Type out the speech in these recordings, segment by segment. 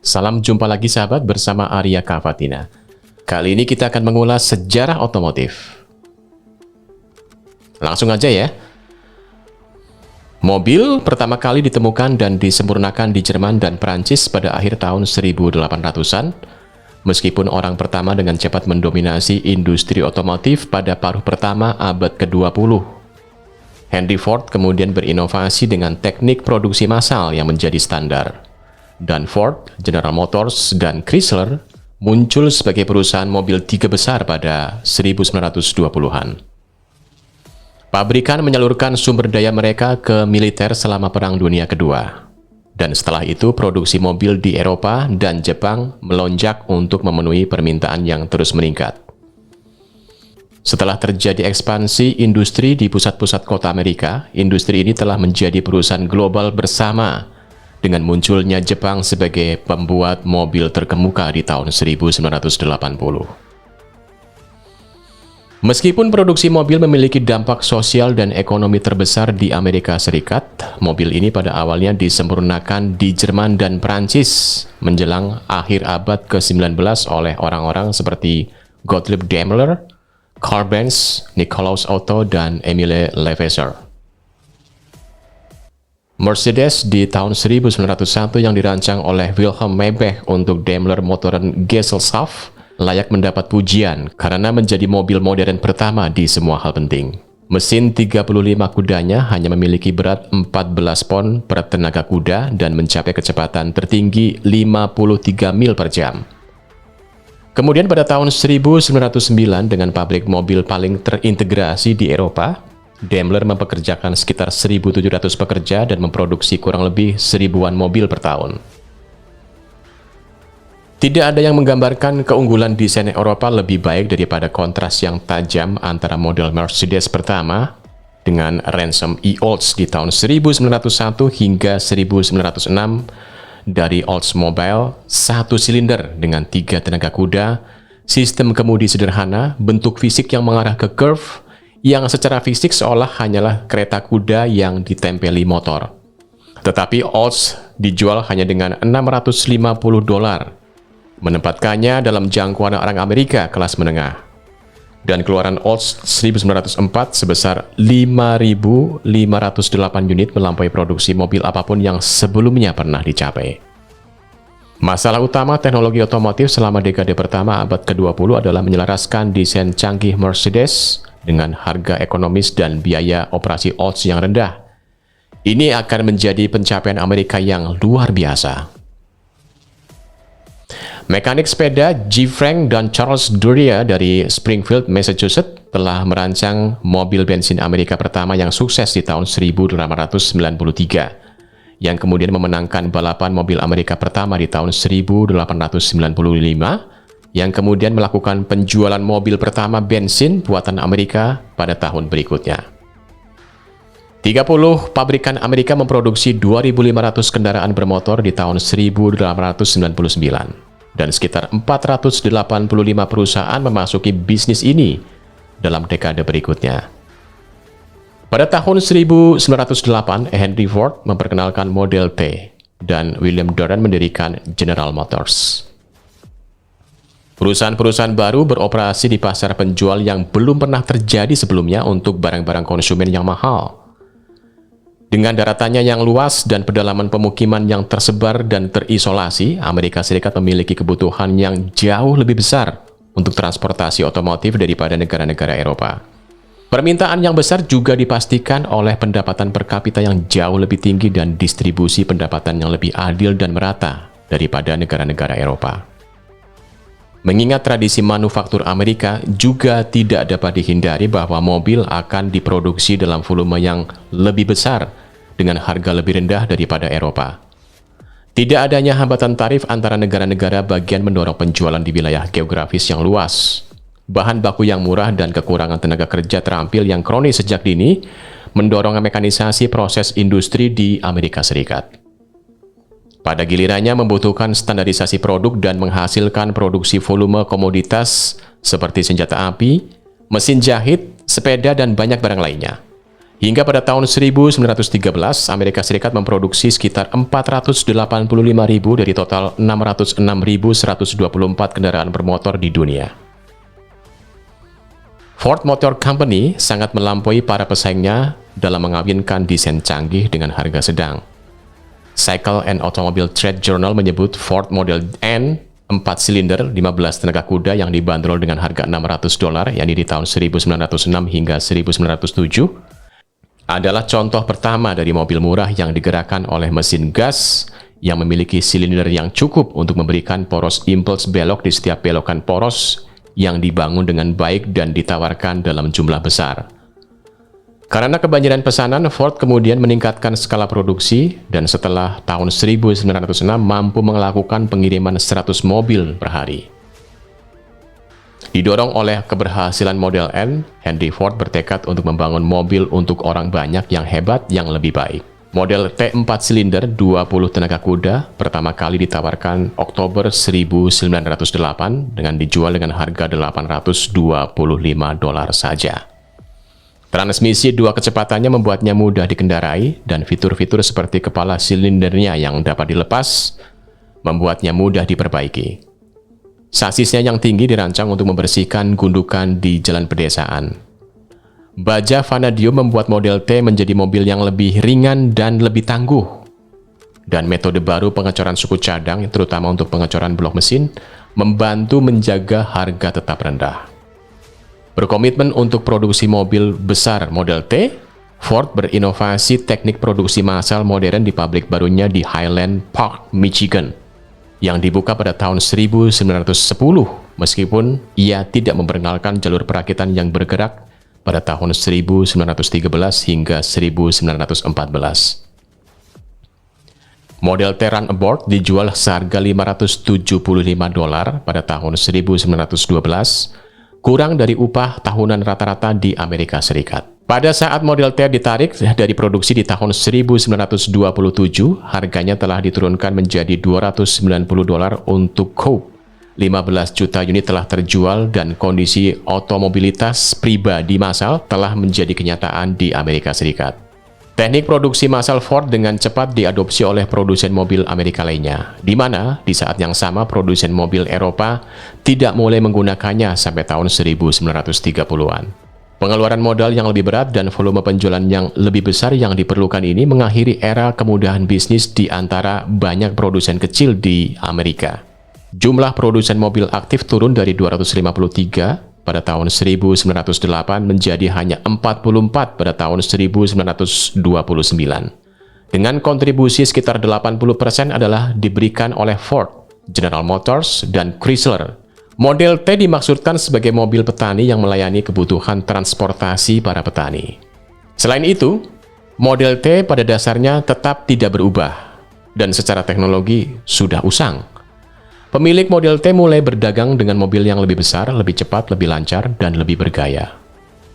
Salam jumpa lagi sahabat bersama Arya Kavatina. Kali ini kita akan mengulas sejarah otomotif. Langsung aja ya. Mobil pertama kali ditemukan dan disempurnakan di Jerman dan Prancis pada akhir tahun 1800-an. Meskipun orang pertama dengan cepat mendominasi industri otomotif pada paruh pertama abad ke-20. Henry Ford kemudian berinovasi dengan teknik produksi massal yang menjadi standar. Dan Ford, General Motors, dan Chrysler muncul sebagai perusahaan mobil tiga besar pada 1920-an. Pabrikan menyalurkan sumber daya mereka ke militer selama Perang Dunia Kedua. Dan setelah itu produksi mobil di Eropa dan Jepang melonjak untuk memenuhi permintaan yang terus meningkat. Setelah terjadi ekspansi industri di pusat-pusat kota Amerika, industri ini telah menjadi perusahaan global bersama dengan munculnya Jepang sebagai pembuat mobil terkemuka di tahun 1980. Meskipun produksi mobil memiliki dampak sosial dan ekonomi terbesar di Amerika Serikat, mobil ini pada awalnya disempurnakan di Jerman dan Prancis menjelang akhir abad ke-19 oleh orang-orang seperti Gottlieb Daimler, Karl Benz, Nikolaus Otto, dan Emile Levasseur. Mercedes di tahun 1901 yang dirancang oleh Wilhelm Maybach untuk Daimler Motoren Gesellschaft layak mendapat pujian karena menjadi mobil modern pertama di semua hal penting. Mesin 35 kudanya hanya memiliki berat 14 pon per tenaga kuda dan mencapai kecepatan tertinggi 53 mil per jam. Kemudian pada tahun 1909 dengan pabrik mobil paling terintegrasi di Eropa, Daimler mempekerjakan sekitar 1.700 pekerja dan memproduksi kurang lebih 1000-an mobil per tahun. Tidak ada yang menggambarkan keunggulan desain Eropa lebih baik daripada kontras yang tajam antara model Mercedes pertama dengan Ransom E-Olds di tahun 1901 hingga 1906 dari Oldsmobile, satu silinder dengan 3 tenaga kuda, sistem kemudi sederhana, bentuk fisik yang mengarah ke curve, yang secara fisik seolah hanyalah kereta kuda yang ditempeli motor. Tetapi Olds dijual hanya dengan $650, menempatkannya dalam jangkauan orang Amerika kelas menengah. Dan keluaran Olds 1904 sebesar 5.508 unit melampaui produksi mobil apapun yang sebelumnya pernah dicapai. Masalah utama teknologi otomotif selama dekade pertama abad ke-20 adalah menyelaraskan desain canggih Mercedes dengan harga ekonomis dan biaya operasi Olds yang rendah. Ini akan menjadi pencapaian Amerika yang luar biasa. Mekanik sepeda G. Frank dan Charles Duryea dari Springfield, Massachusetts telah merancang mobil bensin Amerika pertama yang sukses di tahun 1893, yang kemudian memenangkan balapan mobil Amerika pertama di tahun 1895, yang kemudian melakukan penjualan mobil pertama bensin buatan Amerika pada tahun berikutnya. 30 pabrikan Amerika memproduksi 2.500 kendaraan bermotor di tahun 1899, dan sekitar 485 perusahaan memasuki bisnis ini dalam dekade berikutnya. Pada tahun 1908, Henry Ford memperkenalkan Model T, dan William Durant mendirikan General Motors. Perusahaan-perusahaan baru beroperasi di pasar penjual yang belum pernah terjadi sebelumnya untuk barang-barang konsumen yang mahal. Dengan daratannya yang luas dan pedalaman pemukiman yang tersebar dan terisolasi, Amerika Serikat memiliki kebutuhan yang jauh lebih besar untuk transportasi otomotif daripada negara-negara Eropa. Permintaan yang besar juga dipastikan oleh pendapatan per kapita yang jauh lebih tinggi dan distribusi pendapatan yang lebih adil dan merata daripada negara-negara Eropa. Mengingat tradisi manufaktur Amerika, juga tidak dapat dihindari bahwa mobil akan diproduksi dalam volume yang lebih besar dengan harga lebih rendah daripada Eropa. Tidak adanya hambatan tarif antara negara-negara bagian mendorong penjualan di wilayah geografis yang luas. Bahan baku yang murah dan kekurangan tenaga kerja terampil yang kronis sejak dini mendorong mekanisasi proses industri di Amerika Serikat. Pada gilirannya membutuhkan standarisasi produk dan menghasilkan produksi volume komoditas seperti senjata api, mesin jahit, sepeda, dan banyak barang lainnya. Hingga pada tahun 1913, Amerika Serikat memproduksi sekitar 485.000 dari total 606.124 kendaraan bermotor di dunia. Ford Motor Company sangat melampaui para pesaingnya dalam mengawinkan desain canggih dengan harga sedang. Cycle and Automobile Trade Journal menyebut Ford Model N 4 silinder 15 tenaga kuda yang dibanderol dengan harga $600, yakni di tahun 1906 hingga 1907, adalah contoh pertama dari mobil murah yang digerakkan oleh mesin gas yang memiliki silinder yang cukup untuk memberikan poros impuls belok di setiap belokan poros yang dibangun dengan baik dan ditawarkan dalam jumlah besar. Karena kebanjiran pesanan, Ford kemudian meningkatkan skala produksi dan setelah tahun 1906 mampu melakukan pengiriman 100 mobil per hari. Didorong oleh keberhasilan Model N, Henry Ford bertekad untuk membangun mobil untuk orang banyak yang hebat yang lebih baik. Model T 4 silinder 20 tenaga kuda pertama kali ditawarkan Oktober 1908 dengan dijual dengan harga $825 saja. Transmisi dua kecepatannya membuatnya mudah dikendarai dan fitur-fitur seperti kepala silindernya yang dapat dilepas membuatnya mudah diperbaiki. Sasisnya yang tinggi dirancang untuk membersihkan gundukan di jalan pedesaan. Baja vanadium membuat Model T menjadi mobil yang lebih ringan dan lebih tangguh. Dan metode baru pengecoran suku cadang, terutama untuk pengecoran blok mesin, membantu menjaga harga tetap rendah. Berkomitmen untuk produksi mobil besar Model T, Ford berinovasi teknik produksi massal modern di pabrik barunya di Highland Park, Michigan, yang dibuka pada tahun 1910, meskipun ia tidak memperkenalkan jalur perakitan yang bergerak pada tahun 1913 hingga 1914. Model T Runabout dijual seharga $575 pada tahun 1912, kurang dari upah tahunan rata-rata di Amerika Serikat. Pada saat Model T ditarik dari produksi di tahun 1927, harganya telah diturunkan menjadi $290 untuk Coupe. 15 juta unit telah terjual dan kondisi otomobilitas pribadi massal telah menjadi kenyataan di Amerika Serikat. Teknik produksi massal Ford dengan cepat diadopsi oleh produsen mobil Amerika lainnya, di mana di saat yang sama produsen mobil Eropa tidak mulai menggunakannya sampai tahun 1930-an. Pengeluaran modal yang lebih berat dan volume penjualan yang lebih besar yang diperlukan ini mengakhiri era kemudahan bisnis di antara banyak produsen kecil di Amerika. Jumlah produsen mobil aktif turun dari 253 pada tahun 1908 menjadi hanya 44 pada tahun 1929. Dengan kontribusi sekitar 80% adalah diberikan oleh Ford, General Motors, dan Chrysler. Model T dimaksudkan sebagai mobil petani yang melayani kebutuhan transportasi para petani. Selain itu, Model T pada dasarnya tetap tidak berubah, dan secara teknologi sudah usang. Pemilik Model T mulai berdagang dengan mobil yang lebih besar, lebih cepat, lebih lancar, dan lebih bergaya.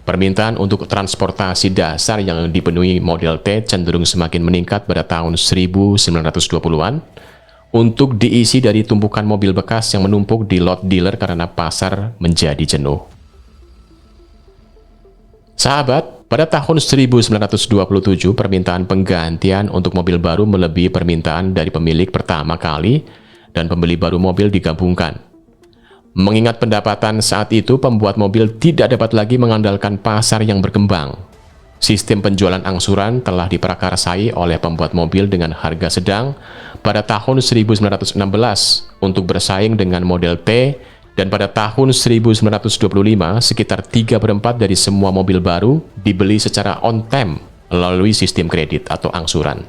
Permintaan untuk transportasi dasar yang dipenuhi Model T cenderung semakin meningkat pada tahun 1920-an, untuk diisi dari tumpukan mobil bekas yang menumpuk di lot dealer karena pasar menjadi jenuh. Sahabat, pada tahun 1927 permintaan penggantian untuk mobil baru melebihi permintaan dari pemilik pertama kali dan pembeli baru mobil digabungkan. Mengingat pendapatan saat itu, pembuat mobil tidak dapat lagi mengandalkan pasar yang berkembang. Sistem penjualan angsuran telah diprakarsai oleh pembuat mobil dengan harga sedang pada tahun 1916 untuk bersaing dengan Model T, dan pada tahun 1925 sekitar 3/4 dari semua mobil baru dibeli secara on-time melalui sistem kredit atau angsuran.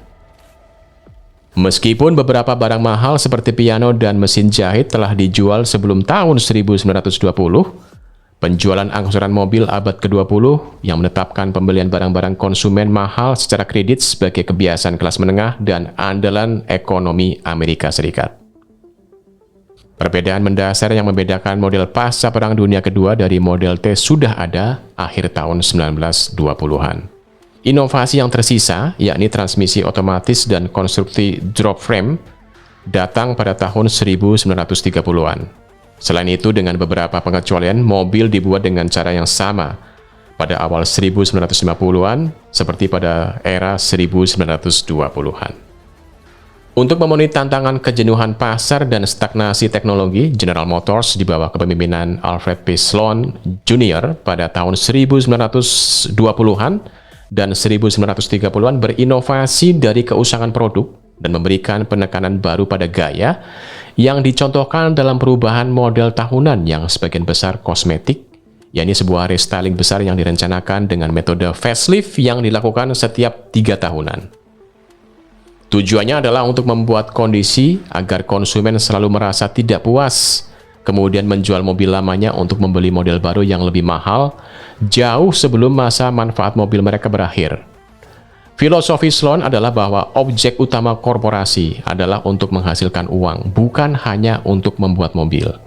Meskipun beberapa barang mahal seperti piano dan mesin jahit telah dijual sebelum tahun 1920, penjualan angsuran mobil abad ke-20 yang menetapkan pembelian barang-barang konsumen mahal secara kredit sebagai kebiasaan kelas menengah dan andalan ekonomi Amerika Serikat. Perbedaan mendasar yang membedakan model pasca Perang Dunia Kedua dari Model T sudah ada akhir tahun 1920-an. Inovasi yang tersisa, yakni transmisi otomatis dan konstruksi drop frame, datang pada tahun 1930-an. Selain itu, dengan beberapa pengecualian, mobil dibuat dengan cara yang sama, pada awal 1950-an seperti pada era 1920-an. Untuk memenuhi tantangan kejenuhan pasar dan stagnasi teknologi, General Motors di bawah kepemimpinan Alfred P. Sloan Jr. pada tahun 1920-an dan 1930-an berinovasi dari keusangan produk dan memberikan penekanan baru pada gaya yang dicontohkan dalam perubahan model tahunan yang sebagian besar kosmetik, yakni sebuah restyling besar yang direncanakan dengan metode facelift yang dilakukan setiap 3 tahunan. Tujuannya adalah untuk membuat kondisi agar konsumen selalu merasa tidak puas, kemudian menjual mobil lamanya untuk membeli model baru yang lebih mahal, jauh sebelum masa manfaat mobil mereka berakhir. Filosofi Sloan adalah bahwa objek utama korporasi adalah untuk menghasilkan uang, bukan hanya untuk membuat mobil.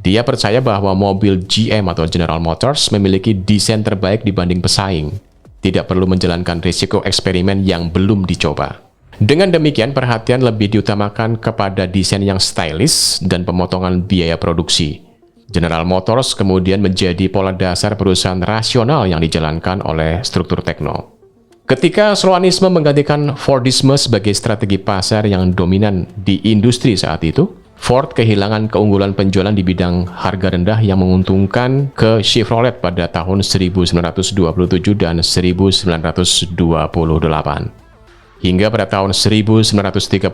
Dia percaya bahwa mobil GM atau General Motors memiliki desain terbaik dibanding pesaing, tidak perlu menjalankan risiko eksperimen yang belum dicoba. Dengan demikian, perhatian lebih diutamakan kepada desain yang stylish dan pemotongan biaya produksi. General Motors kemudian menjadi pola dasar perusahaan rasional yang dijalankan oleh struktur tekno. Ketika Sloanisme menggantikan Fordisme sebagai strategi pasar yang dominan di industri saat itu, Ford kehilangan keunggulan penjualan di bidang harga rendah yang menguntungkan ke Chevrolet pada tahun 1927 dan 1928. Hingga pada tahun 1936,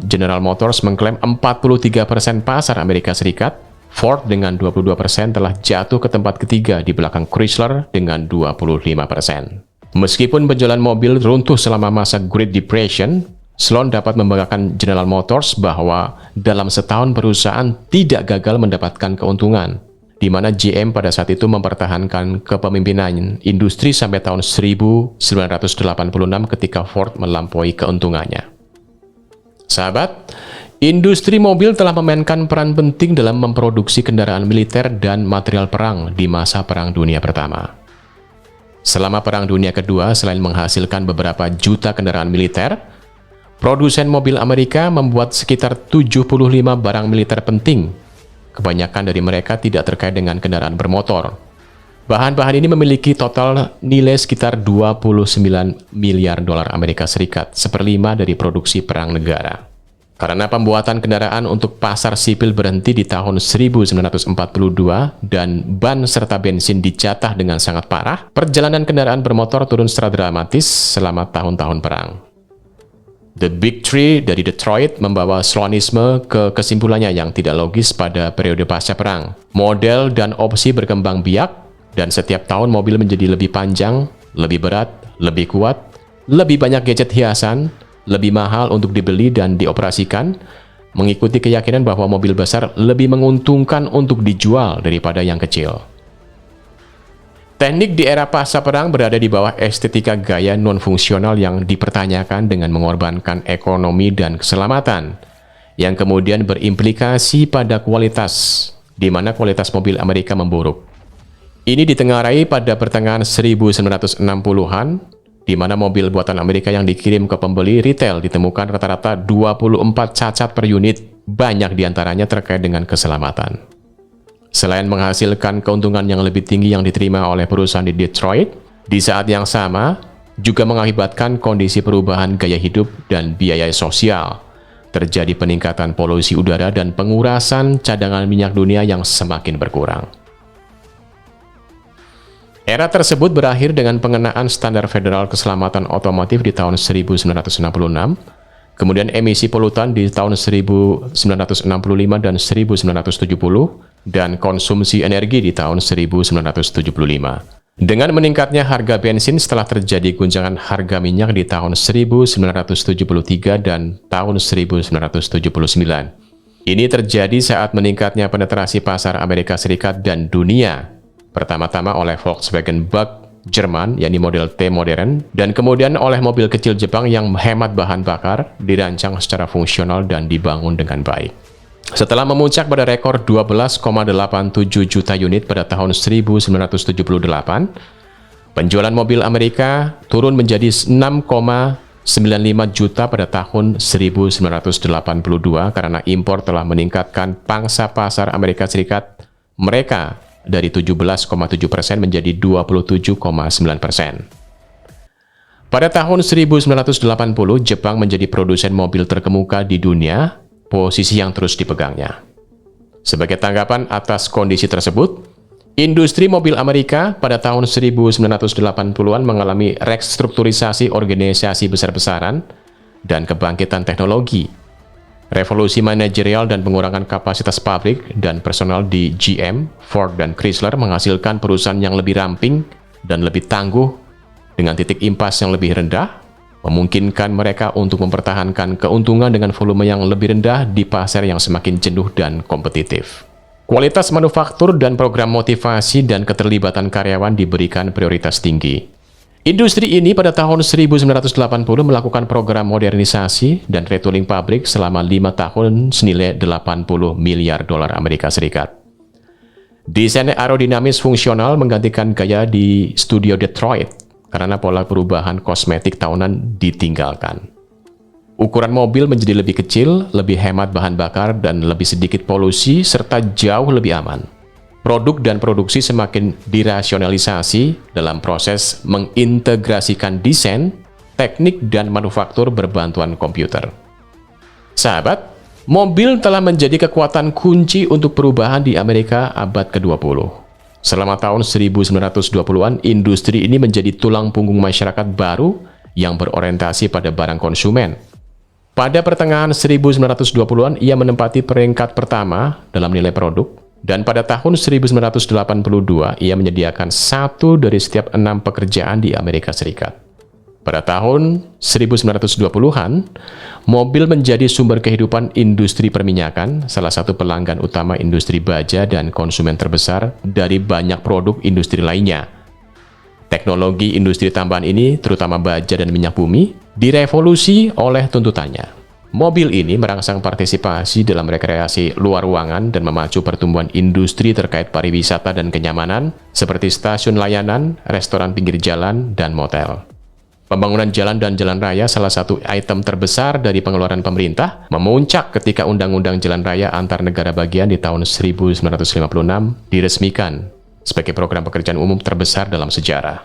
General Motors mengklaim 43% pasar Amerika Serikat. Ford dengan 22% telah jatuh ke tempat ketiga di belakang Chrysler dengan 25%. Meskipun penjualan mobil runtuh selama masa Great Depression, Sloan dapat membanggakan General Motors bahwa dalam setahun perusahaan tidak gagal mendapatkan keuntungan, di mana GM pada saat itu mempertahankan kepemimpinan industri sampai tahun 1986 ketika Ford melampaui keuntungannya. Sahabat, industri mobil telah memainkan peran penting dalam memproduksi kendaraan militer dan material perang di masa Perang Dunia Pertama. Selama Perang Dunia Kedua, selain menghasilkan beberapa juta kendaraan militer, produsen mobil Amerika membuat sekitar 75 barang militer penting. Kebanyakan dari mereka tidak terkait dengan kendaraan bermotor. Bahan-bahan ini memiliki total nilai sekitar 29 miliar dolar Amerika Serikat, seperlima dari produksi perang negara. Karena pembuatan kendaraan untuk pasar sipil berhenti di tahun 1942 dan ban serta bensin dijatah dengan sangat parah, perjalanan kendaraan bermotor turun secara dramatis selama tahun-tahun perang. The Big Three dari Detroit membawa Sloanisme ke kesimpulannya yang tidak logis pada periode pasca perang. Model dan opsi berkembang biak, dan setiap tahun mobil menjadi lebih panjang, lebih berat, lebih kuat, lebih banyak gadget hiasan, lebih mahal untuk dibeli dan dioperasikan, mengikuti keyakinan bahwa mobil besar lebih menguntungkan untuk dijual daripada yang kecil. Teknik di era pasca perang berada di bawah estetika gaya non-fungsional yang dipertanyakan dengan mengorbankan ekonomi dan keselamatan, yang kemudian berimplikasi pada kualitas, di mana kualitas mobil Amerika memburuk. Ini ditengarai pada pertengahan 1960-an, di mana mobil buatan Amerika yang dikirim ke pembeli retail ditemukan rata-rata 24 cacat per unit, banyak diantaranya terkait dengan keselamatan. Selain menghasilkan keuntungan yang lebih tinggi yang diterima oleh perusahaan di Detroit, di saat yang sama juga mengakibatkan kondisi perubahan gaya hidup dan biaya sosial. Terjadi peningkatan polusi udara dan pengurasan cadangan minyak dunia yang semakin berkurang. Era tersebut berakhir dengan pengenaan standar federal keselamatan otomotif di tahun 1966, kemudian emisi polutan di tahun 1965 dan 1970, dan konsumsi energi di tahun 1975. Dengan meningkatnya harga bensin setelah terjadi guncangan harga minyak di tahun 1973 dan tahun 1979. Ini terjadi saat meningkatnya penetrasi pasar Amerika Serikat dan dunia, pertama-tama oleh Volkswagen Bug Jerman, yakni model T modern, dan kemudian oleh mobil kecil Jepang yang menghemat bahan bakar, dirancang secara fungsional dan dibangun dengan baik. Setelah memuncak pada rekor 12,87 juta unit pada tahun 1978, penjualan mobil Amerika turun menjadi 6,95 juta pada tahun 1982 karena impor telah meningkatkan pangsa pasar Amerika Serikat mereka dari 17,7% menjadi 27,9%. Pada tahun 1980, Jepang menjadi produsen mobil terkemuka di dunia, posisi yang terus dipegangnya. Sebagai tanggapan atas kondisi tersebut, industri mobil Amerika pada tahun 1980-an mengalami restrukturisasi organisasi besar-besaran dan kebangkitan teknologi. Revolusi manajerial dan pengurangan kapasitas pabrik dan personal di GM, Ford, dan Chrysler menghasilkan perusahaan yang lebih ramping dan lebih tangguh dengan titik impas yang lebih rendah, memungkinkan mereka untuk mempertahankan keuntungan dengan volume yang lebih rendah di pasar yang semakin jenuh dan kompetitif. Kualitas manufaktur dan program motivasi dan keterlibatan karyawan diberikan prioritas tinggi. Industri ini pada tahun 1980 melakukan program modernisasi dan retooling pabrik selama 5 tahun senilai 80 miliar dolar Amerika Serikat. Desain aerodinamis fungsional menggantikan gaya di studio Detroit karena pola perubahan kosmetik tahunan ditinggalkan. Ukuran mobil menjadi lebih kecil, lebih hemat bahan bakar, dan lebih sedikit polusi, serta jauh lebih aman. Produk dan produksi semakin dirasionalisasi dalam proses mengintegrasikan desain, teknik, dan manufaktur berbantuan komputer. Sahabat, mobil telah menjadi kekuatan kunci untuk perubahan di Amerika abad ke-20. Selama tahun 1920-an, industri ini menjadi tulang punggung masyarakat baru yang berorientasi pada barang konsumen. Pada pertengahan 1920-an, ia menempati peringkat pertama dalam nilai produk, dan pada tahun 1982, ia menyediakan 1 dari setiap 6 pekerjaan di Amerika Serikat. Pada tahun 1920-an, mobil menjadi sumber kehidupan industri perminyakan, salah satu pelanggan utama industri baja dan konsumen terbesar dari banyak produk industri lainnya. Teknologi industri tambahan ini, terutama baja dan minyak bumi, direvolusi oleh tuntutannya. Mobil ini merangsang partisipasi dalam rekreasi luar ruangan dan memacu pertumbuhan industri terkait pariwisata dan kenyamanan, seperti stasiun layanan, restoran pinggir jalan, dan motel. Pembangunan jalan dan jalan raya, salah satu item terbesar dari pengeluaran pemerintah, memuncak ketika Undang-Undang Jalan Raya Antar Negara Bagian di tahun 1956 diresmikan sebagai program pekerjaan umum terbesar dalam sejarah.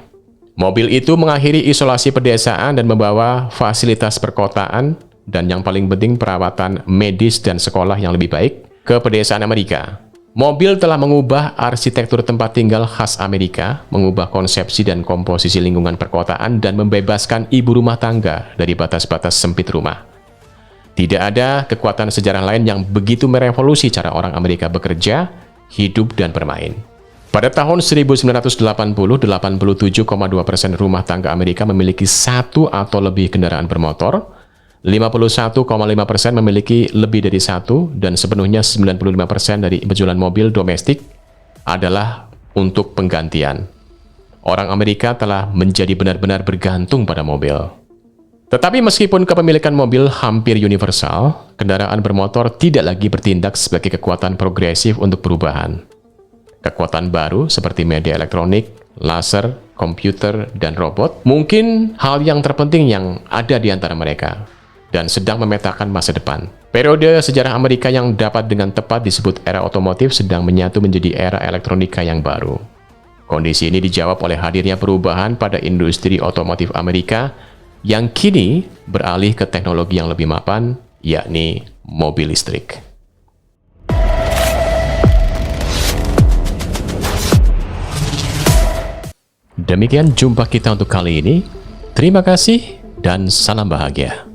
Mobil itu mengakhiri isolasi pedesaan dan membawa fasilitas perkotaan dan yang paling penting perawatan medis dan sekolah yang lebih baik ke pedesaan Amerika. Mobil telah mengubah arsitektur tempat tinggal khas Amerika, mengubah konsepsi dan komposisi lingkungan perkotaan, dan membebaskan ibu rumah tangga dari batas-batas sempit rumah. Tidak ada kekuatan sejarah lain yang begitu merevolusi cara orang Amerika bekerja, hidup, dan bermain. Pada tahun 1980, 87,2% rumah tangga Amerika memiliki 1 atau lebih kendaraan bermotor, 51,5% memiliki lebih dari 1, dan sepenuhnya 95% dari penjualan mobil domestik adalah untuk penggantian. Orang Amerika telah menjadi benar-benar bergantung pada mobil. Tetapi meskipun kepemilikan mobil hampir universal, kendaraan bermotor tidak lagi bertindak sebagai kekuatan progresif untuk perubahan. Kekuatan baru seperti media elektronik, laser, komputer, dan robot mungkin hal yang terpenting yang ada di antara mereka dan sedang memetakan masa depan. Periode sejarah Amerika yang dapat dengan tepat disebut era otomotif sedang menyatu menjadi era elektronika yang baru. Kondisi ini dijawab oleh hadirnya perubahan pada industri otomotif Amerika yang kini beralih ke teknologi yang lebih mapan, yakni mobil listrik. Demikian jumpa kita untuk kali ini. Terima kasih dan salam bahagia.